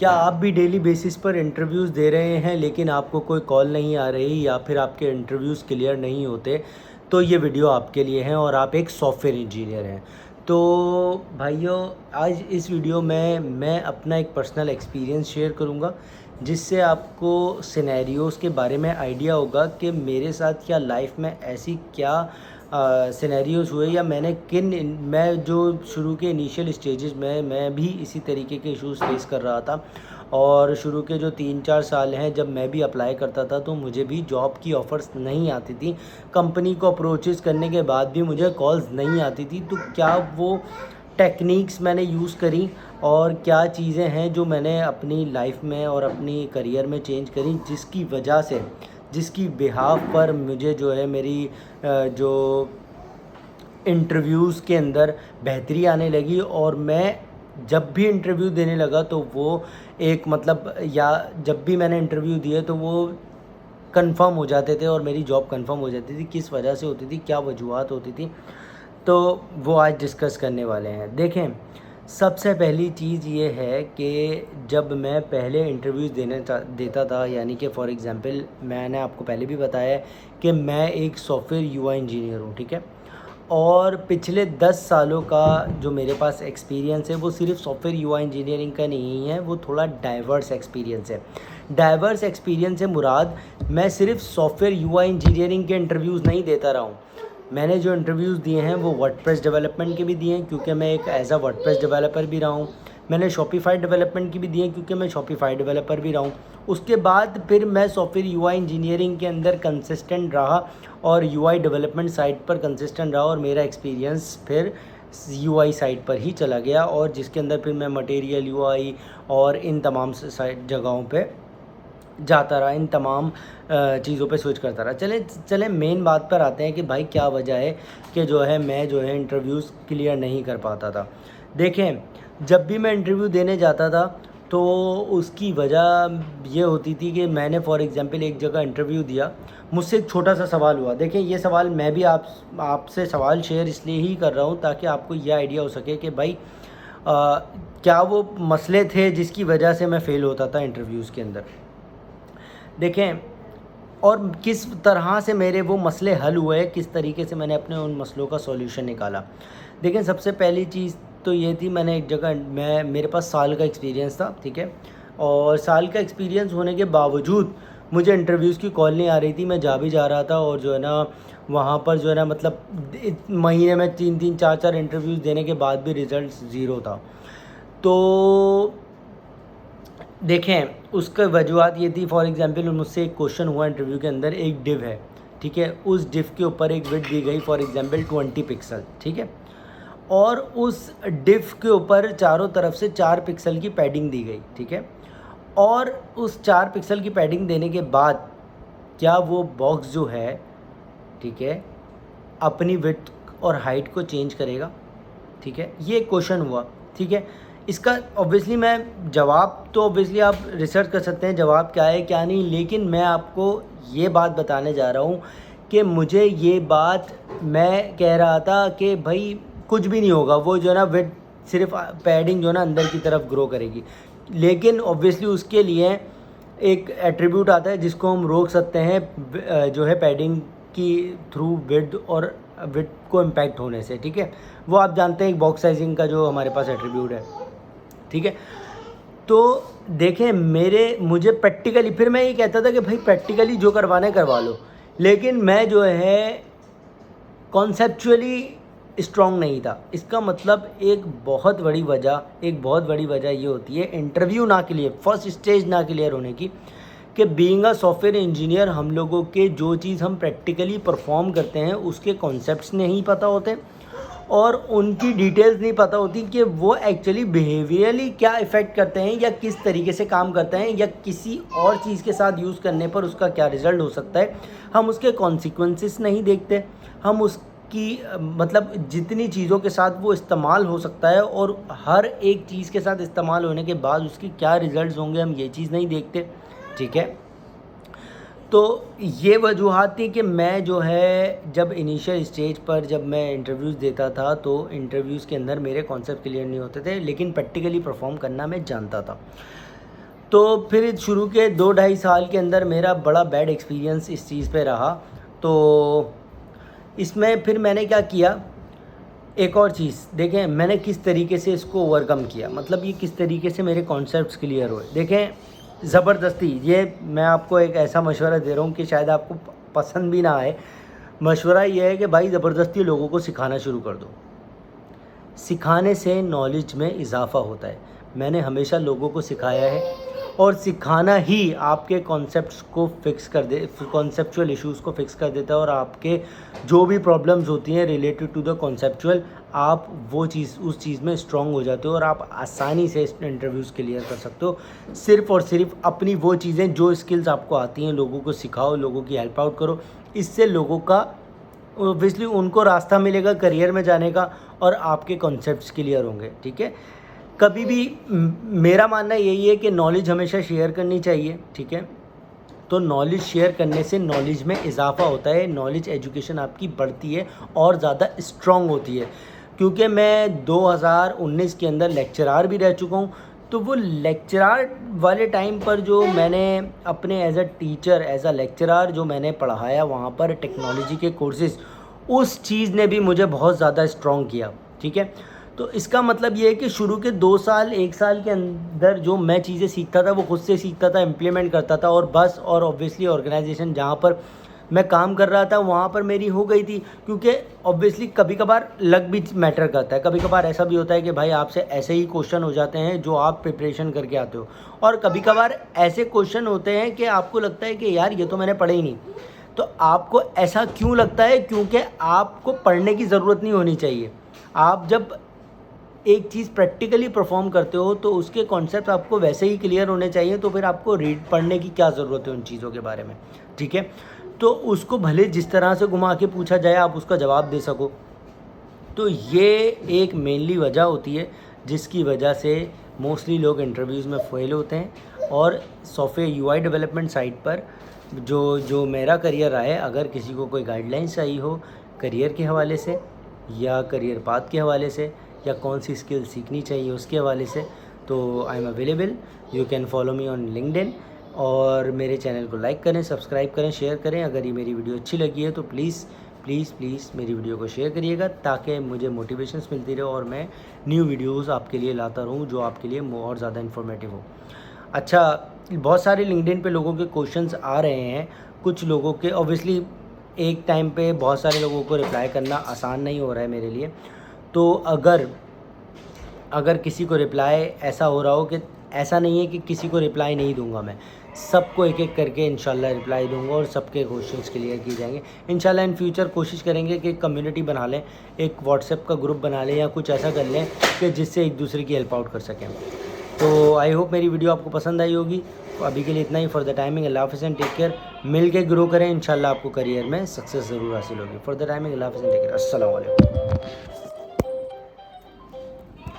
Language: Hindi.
क्या आप भी डेली बेसिस पर इंटरव्यूज़ दे रहे हैं लेकिन आपको कोई कॉल नहीं आ रही या फिर आपके इंटरव्यूज़ क्लियर नहीं होते? तो ये वीडियो आपके लिए है और आप एक सॉफ्टवेयर इंजीनियर हैं। तो भाइयों, आज इस वीडियो में मैं अपना एक पर्सनल एक्सपीरियंस शेयर करूँगा, जिससे आपको सिनेरियोज़ के बारे में आइडिया होगा कि मेरे साथ या लाइफ में ऐसी क्या सिनेरियोज़ हुए या मैं जो शुरू के इनिशियल स्टेजेस में मैं भी इसी तरीके के इश्यूज़ फेस कर रहा था। और शुरू के जो 3-4 साल हैं, जब मैं भी अप्लाई करता था तो मुझे भी जॉब की ऑफ़र्स नहीं आती थी। कंपनी को अप्रोचेस करने के बाद भी मुझे कॉल्स नहीं आती थी। तो क्या वो टेक्निक्स मैंने यूज़ करी और क्या चीज़ें हैं जो मैंने अपनी लाइफ में और अपनी करियर में चेंज करी, जिसकी बिहाफ़ पर मुझे जो है मेरी जो इंटरव्यूज़ के अंदर बेहतरी आने लगी। और मैं जब भी इंटरव्यू देने लगा तो वो एक मतलब या जब भी मैंने इंटरव्यू दिए तो वो कंफर्म हो जाते थे और मेरी जॉब कंफर्म हो जाती थी। किस वजह से होती थी, क्या वजूहत होती थी, तो वो आज डिस्कस करने वाले हैं। देखें, सबसे पहली चीज़ ये है कि जब मैं पहले इंटरव्यूज़ देता था, यानी कि फॉर एग्ज़ाम्पल मैंने आपको पहले भी बताया है कि मैं एक सॉफ्टवेयर यूआई इंजीनियर हूँ, ठीक है? और पिछले 10 सालों का जो मेरे पास एक्सपीरियंस है वो सिर्फ सॉफ्टवेयर यूआई इंजीनियरिंग का नहीं है, वो थोड़ा डाइवर्स एक्सपीरियंस है। डाइवर्स एक्सपीरियंस से मुराद, मैं सिर्फ सॉफ्टवेयर यूआई इंजीनियरिंग के इंटरव्यूज़ नहीं देता रहा हूँ। मैंने जो इंटरव्यूज़ दिए हैं वो वर्डप्रेस डेवलपमेंट के भी दिए हैं, क्योंकि मैं एक एज अ वर्डप्रेस डेवलपर भी रहा हूँ। मैंने शॉपिफाई डेवलपमेंट की भी दिए हैं, क्योंकि मैं शॉपिफाई डेवलपर भी रहा हूँ। उसके बाद फिर मैं सॉफ्टवेयर यूआई इंजीनियरिंग के अंदर कंसिस्टेंट रहा और यूआई डेवलपमेंट साइड पर कंसिस्टेंट रहा, और मेरा एक्सपीरियंस फिर यूआई साइड पर ही चला गया, और जिसके अंदर फिर मैं मटेरियल यूआई और इन तमाम साइड जगहों पे जाता रहा, इन तमाम चीज़ों पे स्विच करता रहा। चलें मेन बात पर आते हैं कि भाई क्या वजह है कि मैं इंटरव्यूज़ क्लियर नहीं कर पाता था। देखें, जब भी मैं इंटरव्यू देने जाता था तो उसकी वजह ये होती थी कि मैंने फॉर एग्ज़ाम्पल एक जगह इंटरव्यू दिया, मुझसे एक छोटा सा सवाल हुआ। देखें, ये सवाल मैं भी आपसे सवाल शेयर इसलिए ही कर रहा हूँ ताकि आपको ये आइडिया हो सके कि भाई क्या वो मसले थे जिसकी वजह से मैं फ़ेल होता था इंटरव्यूज़ के अंदर। देखें, और किस तरह से मेरे वो मसले हल हुए, किस तरीके से मैंने अपने उन मसलों का सॉल्यूशन निकाला। देखें, सबसे पहली चीज़ तो ये थी, मैंने एक जगह मेरे पास साल का एक्सपीरियंस था, ठीक है? और साल का एक्सपीरियंस होने के बावजूद मुझे इंटरव्यूज़ की कॉल नहीं आ रही थी। मैं जा भी जा रहा था और वहाँ पर मतलब महीने में 3-3 4-4 इंटरव्यूज़ देने के बाद भी रिज़ल्ट ज़ीरो था। तो देखें, उसका वजूहत ये थी, फॉर एग्ज़ाम्पल मुझसे एक क्वेश्चन हुआ इंटरव्यू के अंदर, एक डिव है, ठीक है? उस डिव के ऊपर एक विड्थ दी गई फॉर एग्ज़ाम्पल 20 पिक्सल, ठीक है? और उस डिव के ऊपर चारों तरफ से 4 पिक्सल की पैडिंग दी गई, ठीक है? और उस 4 पिक्सल की पैडिंग देने के बाद क्या वो बॉक्स जो है, ठीक है, अपनी विड्थ और हाइट को चेंज करेगा? ठीक है, ये क्वेश्चन हुआ, ठीक है? इसका ऑब्वियसली मैं जवाब तो ऑब्वियसली आप रिसर्च कर सकते हैं जवाब क्या है क्या नहीं, लेकिन मैं आपको ये बात बताने जा रहा हूँ कि मुझे ये बात, मैं कह रहा था कि भाई कुछ भी नहीं होगा, वो विड्थ सिर्फ पैडिंग अंदर की तरफ ग्रो करेगी। लेकिन ऑब्वियसली उसके लिए एक एट्रीब्यूट आता है जिसको हम रोक सकते हैं, पैडिंग की थ्रू विड्थ को इम्पैक्ट होने से, ठीक है? वो आप जानते हैं, एक बॉक्स साइजिंग का जो हमारे पास एट्रीब्यूट है, ठीक है? तो देखें, मुझे प्रैक्टिकली, फिर मैं ये कहता था कि भाई प्रैक्टिकली जो करवाना है करवा लो, लेकिन मैं कॉन्सेप्चुअली स्ट्रॉन्ग नहीं था। इसका मतलब एक बहुत बड़ी वजह ये होती है इंटरव्यू ना क्लियर, फर्स्ट स्टेज ना क्लियर होने की, कि बीइंग अ सॉफ्टवेयर इंजीनियर हम लोगों के जो चीज़ हम प्रैक्टिकली परफॉर्म करते हैं उसके कॉन्सेप्ट्स नहीं पता होते और उनकी डिटेल्स नहीं पता होती कि वो एक्चुअली बिहेवियरली क्या इफ़ेक्ट करते हैं या किस तरीके से काम करते हैं या किसी और चीज़ के साथ यूज़ करने पर उसका क्या रिज़ल्ट हो सकता है। हम उसके कॉन्सिक्वेंसेस नहीं देखते, हम उसकी मतलब जितनी चीज़ों के साथ वो इस्तेमाल हो सकता है और हर एक चीज़ के साथ इस्तेमाल होने के बाद उसके क्या रिज़ल्ट्स होंगे, हम ये चीज़ नहीं देखते, ठीक है? तो ये वजूहत थी कि मैं जब इनिशियल स्टेज पर जब मैं इंटरव्यूज़ देता था तो इंटरव्यूज़ के अंदर मेरे कॉन्सेप्ट क्लियर नहीं होते थे, लेकिन प्रैक्टिकली परफॉर्म करना मैं जानता था। तो फिर शुरू के 2-2.5 साल के अंदर मेरा बड़ा बैड एक्सपीरियंस इस चीज़ पे रहा। तो इसमें फिर मैंने क्या किया, एक और चीज़ देखें मैंने किस तरीके से इसको ओवरकम किया, मतलब ये किस तरीके से मेरे कॉन्सेप्ट्स क्लियर हुए। देखें ज़बरदस्ती, ये मैं आपको एक ऐसा मशवरा दे रहा हूँ कि शायद आपको पसंद भी ना आए। मशवरा ये है कि भाई ज़बरदस्ती लोगों को सिखाना शुरू कर दो। सिखाने से नॉलेज में इजाफ़ा होता है। मैंने हमेशा लोगों को सिखाया है और सिखाना ही आपके कॉन्सेप्ट्स को फिक्स कर दे, कॉन्सेप्चुअल इश्यूज़ को फिक्स कर देता है और आपके जो भी प्रॉब्लम्स होती हैं रिलेटेड टू द कॉन्सेप्चुअल, आप वो चीज़ उस चीज़ में स्ट्रॉन्ग हो जाते हो और आप आसानी से इंटरव्यूज़ क्लियर कर सकते हो। सिर्फ़ और सिर्फ अपनी वो चीज़ें जो स्किल्स आपको आती हैं लोगों को सिखाओ, लोगों की हेल्प आउट करो। इससे लोगों का ऑब्वियसली उनको रास्ता मिलेगा करियर में जाने का और आपके कॉन्सेप्ट्स क्लियर होंगे। ठीक है, कभी भी मेरा मानना यही है कि नॉलेज हमेशा शेयर करनी चाहिए। ठीक है, तो नॉलेज शेयर करने से नॉलेज में इजाफ़ा होता है, नॉलेज एजुकेशन आपकी बढ़ती है और ज़्यादा स्ट्रॉन्ग होती है। क्योंकि मैं 2019 के अंदर लेक्चरार भी रह चुका हूँ, तो वो लेक्चरार वाले टाइम पर जो मैंने अपने as a teacher, as a lecturer जो मैंने पढ़ाया वहाँ पर टेक्नोलॉजी के कोर्सेज़, उस चीज़ ने भी मुझे बहुत ज़्यादा स्ट्रॉन्ग किया। ठीक है, तो इसका मतलब ये है कि शुरू के 2 साल 1 साल के अंदर जो मैं चीज़ें सीखता था वो खुद से सीखता था, इम्प्लीमेंट करता था और बस, और ऑब्वियसली ऑर्गेनाइजेशन जहाँ पर मैं काम कर रहा था वहाँ पर मेरी हो गई थी। क्योंकि ऑब्वियसली कभी कभार लक भी मैटर करता है, कभी कभार ऐसा भी होता है कि भाई आपसे ऐसे ही क्वेश्चन हो जाते हैं जो आप प्रिपरेशन करके आते हो, और कभी कभार ऐसे क्वेश्चन होते हैं कि आपको लगता है कि यार ये तो मैंने पढ़े ही नहीं। तो आपको ऐसा क्यों लगता है? क्योंकि आपको पढ़ने की ज़रूरत नहीं होनी चाहिए। आप जब एक चीज़ प्रैक्टिकली परफॉर्म करते हो तो उसके कॉन्सेप्ट आपको वैसे ही क्लियर होने चाहिए, तो फिर आपको पढ़ने की क्या ज़रूरत है उन चीज़ों के बारे में। ठीक है, तो उसको भले जिस तरह से घुमा के पूछा जाए आप उसका जवाब दे सको। तो ये एक मेनली वजह होती है जिसकी वजह से मोस्टली लोग इंटरव्यूज़ में फेल होते हैं। और सॉफ्टवेयर यूआई डेवलपमेंट साइट पर जो मेरा करियर रहा है, अगर किसी को कोई गाइडलाइंस चाहिए हो करियर के हवाले से या करियर पाथ के हवाले से या कौन सी स्किल सीखनी चाहिए उसके हवाले से, तो I am available. You can follow me on LinkedIn और मेरे चैनल को लाइक करें, सब्सक्राइब करें, शेयर करें। अगर ये मेरी वीडियो अच्छी लगी है तो प्लीज़ प्लीज़ प्लीज़ मेरी वीडियो को शेयर करिएगा ताकि मुझे मोटिवेशंस मिलती रहे और मैं न्यू वीडियोस आपके लिए लाता रहूँ जो आपके लिए और ज़्यादा इन्फॉर्मेटिव हो। अच्छा, बहुत सारे लिंक्डइन पे लोगों के क्वेश्चंस आ रहे हैं, कुछ लोगों के ऑब्वियसली एक टाइम पे बहुत सारे लोगों को रिप्लाई करना आसान नहीं हो रहा है मेरे लिए। तो अगर किसी को रिप्लाई ऐसा हो रहा हो कि ऐसा नहीं है कि किसी को रिप्लाई नहीं दूंगा, मैं सबको एक एक करके इंशाल्लाह रिप्लाई दूंगा और सबके क्वेश्चंस क्लियर किए जाएंगे इंशाल्लाह। इन फ्यूचर कोशिश करेंगे कि कम्युनिटी बना लें, एक व्हाट्सएप का ग्रुप बना लें या कुछ ऐसा कर लें कि जिससे एक दूसरे की हेल्प आउट कर सकें। तो आई होप मेरी वीडियो आपको पसंद आई होगी। तो अभी के लिए इतना ही। फॉर द टाइमिंग अल्लाह हाफ़िज़ एंड टेक केयर। मिल के ग्रो करें, इंशाल्लाह आपको करियर में सक्सेस ज़रूर हासिल होगी। फॉर द टाइमिंग अल्लाह हाफ़िज़ एंड टेक केयर। अस्सलाम वालेकुम।